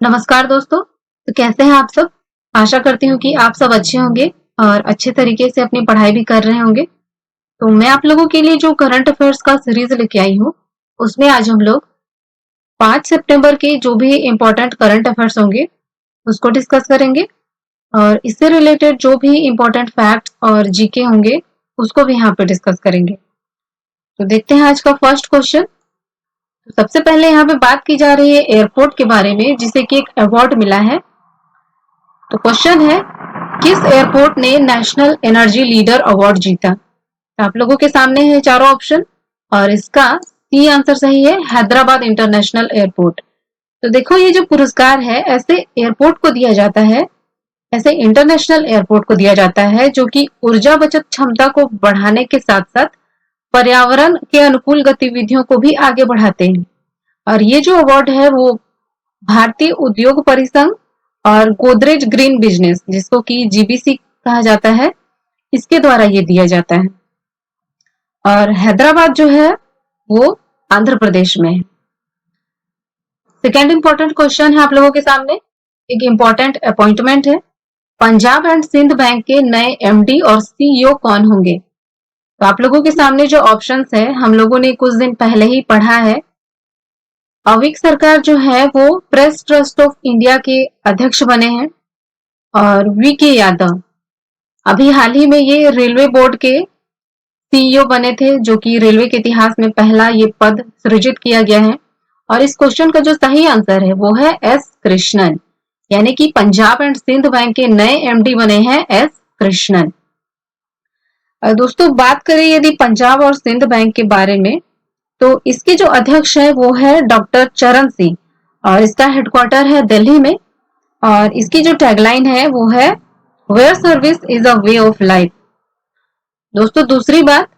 नमस्कार दोस्तों। तो कैसे हैं आप सब? आशा करती हूँ कि आप सब अच्छे होंगे और अच्छे तरीके से अपनी पढ़ाई भी कर रहे होंगे। तो मैं आप लोगों के लिए जो करंट अफेयर्स का सीरीज लेके आई हूँ, उसमें आज हम लोग 5 सितंबर के जो भी इम्पोर्टेंट करंट अफेयर्स होंगे, उसको डिस्कस करेंगे और इससे रिलेटेड जो भी इम्पोर्टेंट फैक्ट्स और जीके होंगे, उसको भी यहाँ पे डिस्कस करेंगे। तो देखते हैं आज का फर्स्ट क्वेश्चन। तो सबसे पहले यहाँ पे बात की जा रही है एयरपोर्ट के बारे में, जिसे कि एक अवार्ड मिला है। तो क्वेश्चन है, किस एयरपोर्ट ने नेशनल एनर्जी लीडर अवार्ड जीता? तो आप लोगों के सामने है चारों ऑप्शन और इसका सी आंसर सही है, हैदराबाद इंटरनेशनल एयरपोर्ट। तो देखो, ये जो पुरस्कार है ऐसे एयरपोर्ट को दिया जाता है, ऐसे इंटरनेशनल एयरपोर्ट को दिया जाता है जो कि ऊर्जा बचत क्षमता को बढ़ाने के साथ साथ पर्यावरण के अनुकूल गतिविधियों को भी आगे बढ़ाते हैं। और ये जो अवार्ड है वो भारतीय उद्योग परिसंघ और गोदरेज ग्रीन बिजनेस, जिसको कि जीबीसी कहा जाता है, इसके द्वारा ये दिया जाता है। और हैदराबाद जो है वो आंध्र प्रदेश में है। सेकेंड इंपॉर्टेंट क्वेश्चन है आप लोगों के सामने, एक इंपॉर्टेंट अपॉइंटमेंट है। पंजाब एंड सिंध बैंक के नए एमडी और सीईओ कौन होंगे? तो आप लोगों के सामने जो ऑप्शंस है, हम लोगों ने कुछ दिन पहले ही पढ़ा है। अविक सरकार जो है वो प्रेस ट्रस्ट ऑफ इंडिया के अध्यक्ष बने हैं और वी के यादव अभी हाल ही में ये रेलवे बोर्ड के सीईओ बने थे, जो कि रेलवे के इतिहास में पहला ये पद सृजित किया गया है। और इस क्वेश्चन का जो सही आंसर है वो है एस कृष्णन, यानी कि पंजाब एंड सिंध बैंक के नए एमडी बने हैं एस कृष्णन। दोस्तों, बात करें यदि पंजाब और सिंध बैंक के बारे में, तो इसके जो अध्यक्ष है वो है डॉक्टर चरण सिंह और इसका हेडक्वार्टर है दिल्ली में। और इसकी जो टैगलाइन है वो है where service is a way of life. दोस्तों, दूसरी बात,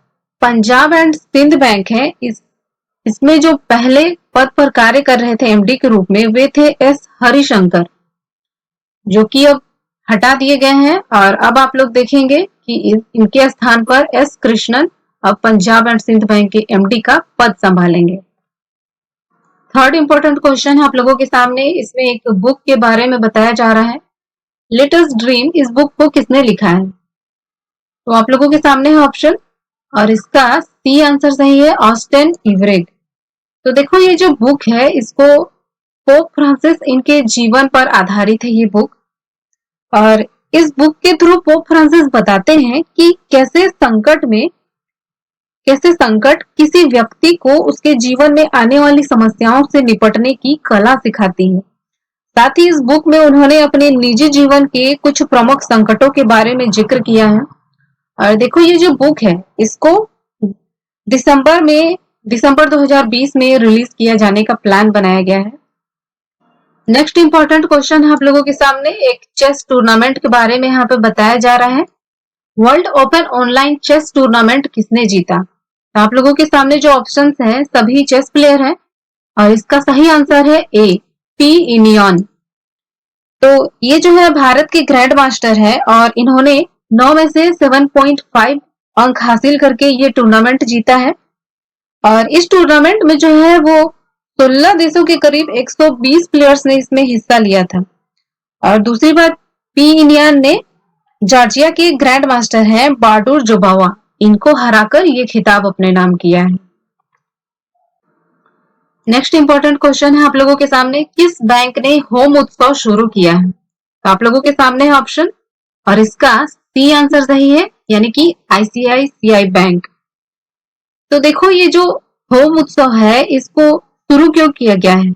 पंजाब एंड सिंध बैंक है, इसमें जो पहले पद पर कार्य कर रहे थे एमडी के रूप में, वे थे एस हरिशंकर, जो कि अब हटा दिए गए हैं। और अब आप लोग देखेंगे कि इनके स्थान पर एस कृष्णन अब पंजाब एंड सिंध बैंक के एमडी का पद संभालेंगे। थर्ड इंपॉर्टेंट क्वेश्चन है आप लोगों के सामने, इसमें एक बुक के बारे में बताया जा रहा है। लेट अस ड्रीम, इस बुक को किसने लिखा है? तो आप लोगों के सामने है ऑप्शन और इसका सी आंसर सही है, ऑस्टिन इवरेट। तो देखो, ये जो बुक है इसको पोप फ्रांसिस इनके जीवन पर आधारित है ये बुक। और इस बुक के थ्रू पोप फ्रांसिस बताते हैं कि कैसे संकट किसी व्यक्ति को उसके जीवन में आने वाली समस्याओं से निपटने की कला सिखाती है। साथ ही इस बुक में उन्होंने अपने निजी जीवन के कुछ प्रमुख संकटों के बारे में जिक्र किया है। और देखो, ये जो बुक है इसको दिसंबर 2020 में रिलीज किया जाने का प्लान बनाया गया है। नेक्स्ट इंपॉर्टेंट क्वेश्चन है आप लोगों के सामने, एक चेस टूर्नामेंट के बारे में यहाँ पे बताया जा रहा है। World open online chess tournament किसने जीता? तो आप लोगों के सामने जो ऑप्शंस हैं सभी चेस प्लेयर हैं और इसका सही आंसर है ए, पी इनियन। तो ये जो है भारत के ग्रैंड मास्टर है और इन्होंने 9 में से 7.5 अंक हासिल करके ये टूर्नामेंट जीता है। और इस टूर्नामेंट में जो है वो 16 देशों के करीब 120 प्लेयर्स ने इसमें हिस्सा लिया था। और दूसरी बात, पी इनियन ने जॉर्जिया के ग्रैंड मास्टर हैं बार्डूर जोबावा, इनको हराकर ये खिताब अपने नाम किया है। नेक्स्ट इंपॉर्टेंट क्वेश्चन है आप लोगों के सामने, किस बैंक ने होम उत्सव शुरू किया है? तो आप लोगों के सामने है ऑप्शन और इसका सी आंसर सही है, यानी कि आईसीआईसीआई बैंक। तो देखो, ये जो होम उत्सव है इसको शुरू क्यों किया गया है?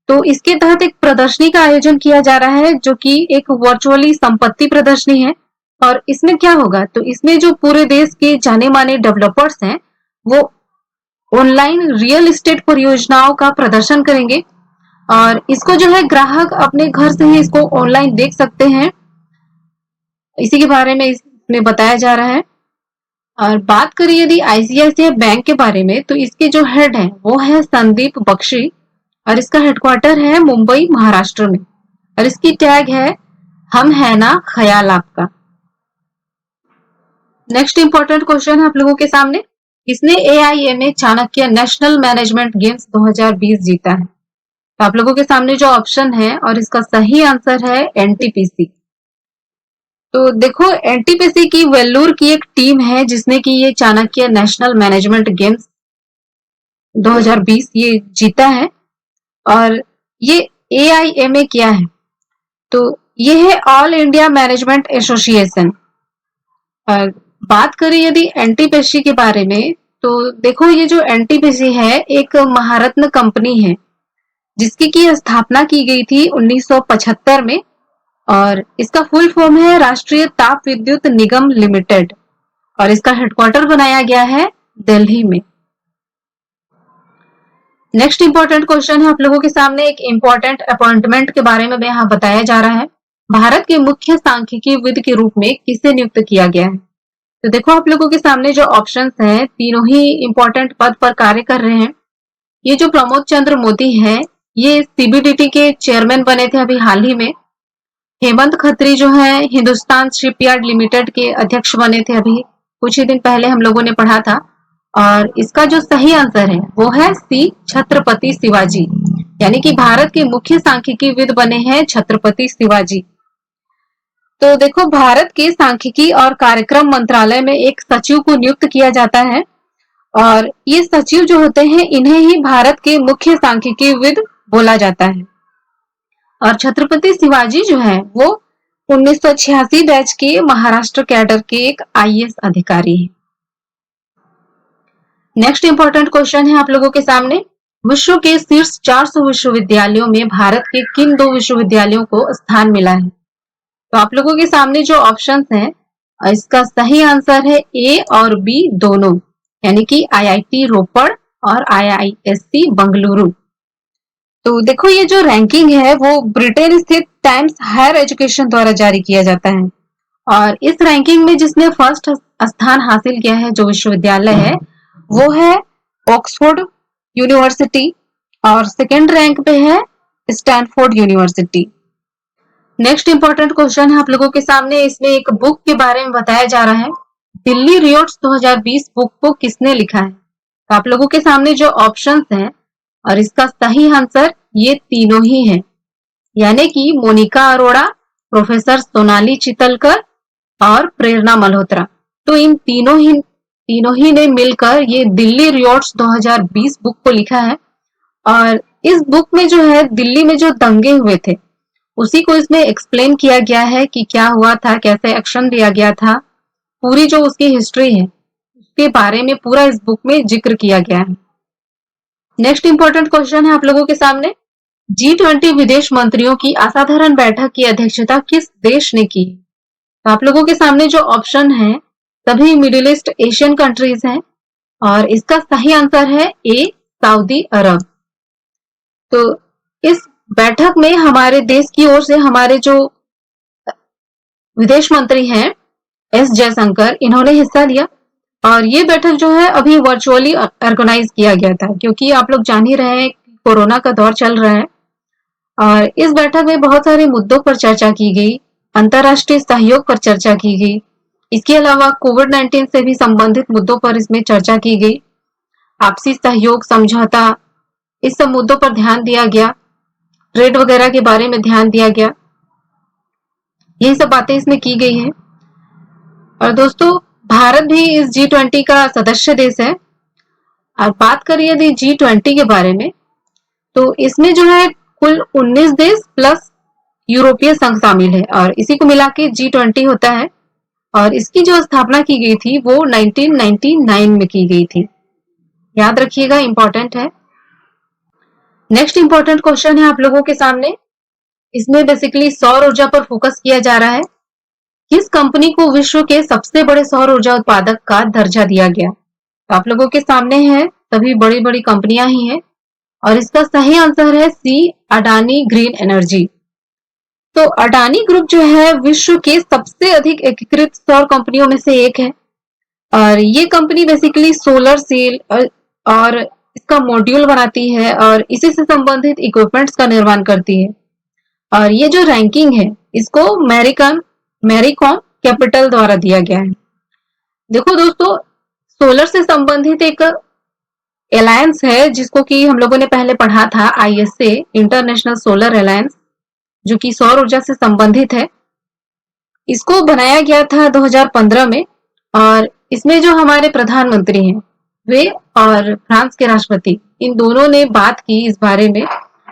तो इसके तहत एक प्रदर्शनी का आयोजन किया जा रहा है, जो कि एक वर्चुअली संपत्ति प्रदर्शनी है। और इसमें क्या होगा, तो इसमें जो पूरे देश के जाने माने डेवलपर्स हैं वो ऑनलाइन रियल एस्टेट परियोजनाओं का प्रदर्शन करेंगे और इसको जो है ग्राहक अपने घर से ही इसको ऑनलाइन देख सकते हैं। इसी के बारे में इसमें बताया जा रहा है। और बात करें यदि आईसीआईसीआई बैंक के बारे में, तो इसके जो हेड है वो है संदीप बख्शी और इसका हेडक्वार्टर है मुंबई महाराष्ट्र में। और इसकी टैग है हम है ना ख्याल आपका। नेक्स्ट इंपॉर्टेंट क्वेश्चन है आप लोगों के सामने, किसने एआईएमए चाणक्य नेशनल मैनेजमेंट गेम्स 2020 जीता है? तो आप लोगों के सामने जो ऑप्शन है और इसका सही आंसर है एनटीपीसी। तो देखो एनटीपीसी की वेल्लूर की एक टीम है जिसने कि ये चाणक्य नेशनल मैनेजमेंट गेम्स 2020 ये जीता है। और ये एआईएमए क्या है? तो ये है ऑल इंडिया मैनेजमेंट एसोसिएशन। और बात करें यदि एनटीपीसी के बारे में, तो देखो ये जो एनटीपीसी है एक महारत्न कंपनी है जिसकी की स्थापना की गई थी 1975 में। और इसका फुल फॉर्म है राष्ट्रीय ताप विद्युत निगम लिमिटेड और इसका हेडक्वार्टर बनाया गया है दिल्ली में। नेक्स्ट इंपॉर्टेंट क्वेश्चन है आप लोगों के सामने, एक इंपॉर्टेंट अपॉइंटमेंट के बारे में यहाँ बताया जा रहा है। भारत के मुख्य सांख्यिकी विद के रूप में किसे नियुक्त किया गया है? तो देखो आप लोगों के सामने जो ऑप्शंस हैं तीनों ही इंपॉर्टेंट पद पर कार्य कर रहे हैं। ये जो प्रमोद चंद्र मोदी है ये सीबीडीटी के चेयरमैन बने थे अभी हाल ही में। हेमंत खत्री जो है हिंदुस्तान शिपयार्ड लिमिटेड के अध्यक्ष बने थे अभी कुछ ही दिन पहले हम लोगों ने पढ़ा था। और इसका जो सही आंसर है वो है सी छत्रपति शिवाजी, यानी कि भारत के मुख्य सांख्यिकी विद बने हैं छत्रपति शिवाजी। तो देखो भारत के सांख्यिकी और कार्यक्रम मंत्रालय में एक सचिव को नियुक्त किया जाता है और ये सचिव जो होते हैं इन्हें ही भारत के मुख्य सांख्यिकी विद बोला जाता है। और छत्रपति शिवाजी जो है वो 1986 बैच के महाराष्ट्र कैडर के एक आईएएस अधिकारी है। नेक्स्ट इंपॉर्टेंट क्वेश्चन है आप लोगों के सामने, विश्व के शीर्ष 400 विश्वविद्यालयों में भारत के किन 2 विश्वविद्यालयों को स्थान मिला है? तो आप लोगों के सामने जो ऑप्शंस हैं इसका सही आंसर है ए और बी दोनों, यानी कि आईआईटी रोपड़ और आईआईएससी बंगलुरु। तो देखो ये जो रैंकिंग है वो ब्रिटेन स्थित टाइम्स हायर एजुकेशन द्वारा जारी किया जाता है। और इस रैंकिंग में जिसने फर्स्ट स्थान हासिल किया है जो विश्वविद्यालय है वो है ऑक्सफोर्ड यूनिवर्सिटी और सेकंड रैंक पे है Stanford university. Next important question है आप लोगों के सामने, इसमें एक बुक के बारे में बताया जा रहा है, दिल्ली रियोट्स 2020 बुक को किसने लिखा है? तो आप लोगों के सामने जो ऑप्शंस हैं और इसका सही आंसर ये तीनों ही है, यानी कि मोनिका अरोड़ा, प्रोफेसर सोनाली चितलकर और प्रेरणा मल्होत्रा। तो इन तीनों ही ने मिलकर ये दिल्ली रियोट्स 2020 बुक को लिखा है। और इस बुक में जो है दिल्ली में जो दंगे हुए थे उसी को इसमें एक्सप्लेन किया गया है कि क्या हुआ था, कैसे एक्शन लिया गया था, पूरी जो उसकी हिस्ट्री है उसके बारे में पूरा इस बुक में जिक्र किया गया है। नेक्स्ट इंपॉर्टेंट क्वेश्चन है आप लोगों के सामने, G20 विदेश मंत्रियों की असाधारण बैठक की अध्यक्षता किस देश ने की? तो आप लोगों के सामने जो ऑप्शन है सभी मिडिल ईस्ट एशियन कंट्रीज हैं और इसका सही आंसर है ए सऊदी अरब। तो इस बैठक में हमारे देश की ओर से हमारे जो विदेश मंत्री हैं एस जयशंकर इन्होंने हिस्सा लिया। और ये बैठक जो है अभी वर्चुअली ऑर्गेनाइज किया गया था क्योंकि आप लोग जान ही रहे हैं कोरोना का दौर चल रहा है। और इस बैठक में बहुत सारे मुद्दों पर चर्चा की गई, अंतर्राष्ट्रीय सहयोग पर चर्चा की गई, इसके अलावा कोविड-19 से भी संबंधित मुद्दों पर इसमें चर्चा की गई, आपसी सहयोग समझौता इस सब मुद्दों पर ध्यान दिया गया, ट्रेड वगैरह के बारे में ध्यान दिया गया, यही सब बातें इसमें की गई है। और दोस्तों भारत भी इस G20 का सदस्य देश है। और बात करें यदि G20 के बारे में तो इसमें जो है कुल 19 देश प्लस यूरोपीय संघ शामिल है और इसी को मिला के G20 होता है। और इसकी जो स्थापना की गई थी वो 1999 में की गई थी, याद रखिएगा, इंपॉर्टेंट है। नेक्स्ट इंपॉर्टेंट क्वेश्चन है आप लोगों के सामने, इसमें बेसिकली सौर ऊर्जा पर फोकस किया जा रहा है। किस कंपनी को विश्व के सबसे बड़े सौर ऊर्जा उत्पादक का दर्जा दिया गया? तो आप लोगों के सामने है सभी बड़ी बड़ी कंपनियां ही हैं और इसका सही आंसर है सी अडानी ग्रीन एनर्जी। तो अडानी ग्रुप जो है विश्व के सबसे अधिक एकीकृत सौर कंपनियों में से एक है और ये कंपनी बेसिकली सोलर सेल और इसका मॉड्यूल बनाती है और इसी से संबंधित इक्विपमेंट्स का निर्माण करती है। और ये जो रैंकिंग है इसको मैरीकॉम कैपिटल द्वारा दिया गया है। देखो दोस्तों सोलर से संबंधित एक अलायंस है जिसको कि हम लोगों ने पहले पढ़ा था, ISA इंटरनेशनल सोलर अलायंस, जो कि सौर ऊर्जा से संबंधित है। इसको बनाया गया था 2015 में और इसमें जो हमारे प्रधानमंत्री हैं वे और फ्रांस के राष्ट्रपति, इन दोनों ने बात की इस बारे में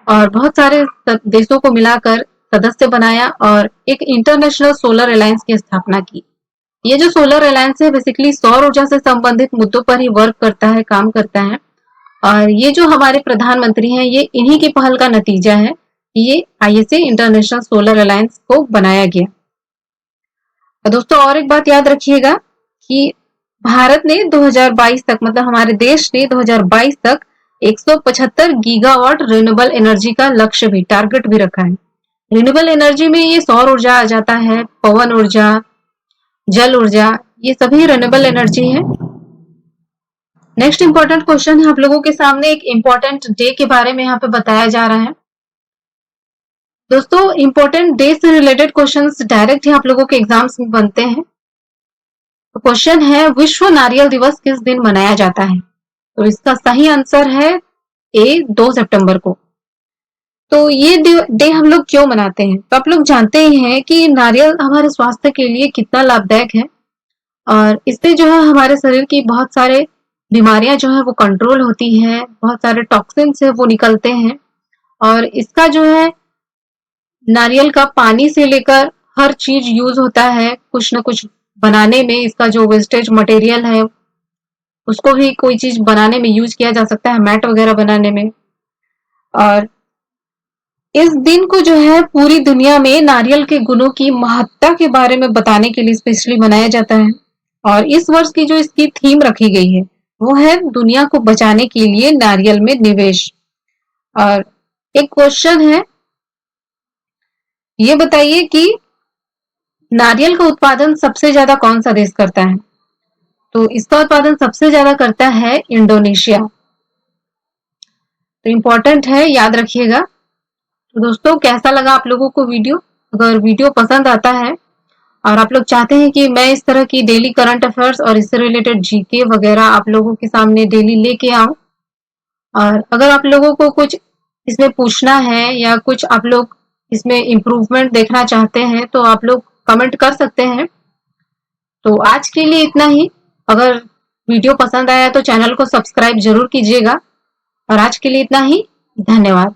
और बहुत सारे देशों को मिलाकर सदस्य बनाया और एक इंटरनेशनल सोलर अलायंस की स्थापना की। ये जो सोलर अलायंस है बेसिकली सौर ऊर्जा से संबंधित मुद्दों पर ही वर्क करता है, काम करता है। और ये जो हमारे प्रधानमंत्री हैं ये इन्हीं की पहल का नतीजा है कि ये ISA इंटरनेशनल सोलर अलायंस को बनाया गया। और दोस्तों और एक बात याद रखिएगा कि भारत ने 2022 तक, मतलब हमारे देश ने 2022 तक 175 गीगावाट रिन्यूएबल एनर्जी का लक्ष्य भी, टारगेट भी रखा है। रिन्यूएबल एनर्जी में ये सौर ऊर्जा आ जाता है, पवन ऊर्जा, जल ऊर्जा, ये सभी रिन्यूएबल एनर्जी है। नेक्स्ट इंपॉर्टेंट क्वेश्चन है आप लोगों के सामने, एक इंपॉर्टेंट डे के बारे में यहाँ पे बताया जा रहा है। दोस्तों इंपॉर्टेंट डे से रिलेटेड क्वेश्चंस डायरेक्ट ही आप लोगों के एग्जाम्स में बनते हैं। तो क्वेश्चन है विश्व नारियल दिवस किस दिन मनाया जाता है? तो इसका सही आंसर है ए, 2 सितंबर को। तो ये डे हम लोग क्यों मनाते हैं? तो आप लोग जानते ही हैं कि नारियल हमारे स्वास्थ्य के लिए कितना लाभदायक है और इससे जो है हमारे शरीर की बहुत सारे बीमारियां जो है वो कंट्रोल होती हैं, बहुत सारे टॉक्सिन्स है वो निकलते हैं और इसका जो है नारियल का पानी से लेकर हर चीज यूज होता है कुछ ना कुछ बनाने में। इसका जो वेस्टेज मटेरियल है उसको भी कोई चीज बनाने में यूज किया जा सकता है, मैट वगैरह बनाने में। और इस दिन को जो है पूरी दुनिया में नारियल के गुणों की महत्ता के बारे में बताने के लिए स्पेशली मनाया जाता है। और इस वर्ष की जो इसकी थीम रखी गई है वो है दुनिया को बचाने के लिए नारियल में निवेश। और एक क्वेश्चन है, ये बताइए कि नारियल का उत्पादन सबसे ज्यादा कौन सा देश करता है? तो इसका उत्पादन सबसे ज्यादा करता है इंडोनेशिया। तो इंपॉर्टेंट है, याद रखिएगा। तो दोस्तों कैसा लगा आप लोगों को वीडियो? अगर वीडियो पसंद आता है और आप लोग चाहते हैं कि मैं इस तरह की डेली करंट अफेयर्स और इससे रिलेटेड जीके वगैरह आप लोगों के सामने डेली लेके आऊं, और अगर आप लोगों को कुछ इसमें पूछना है या कुछ आप लोग इसमें इम्प्रूवमेंट देखना चाहते हैं तो आप लोग कमेंट कर सकते हैं। तो आज के लिए इतना ही। अगर वीडियो पसंद आया तो चैनल को सब्सक्राइब जरूर कीजिएगा और आज के लिए इतना ही। धन्यवाद।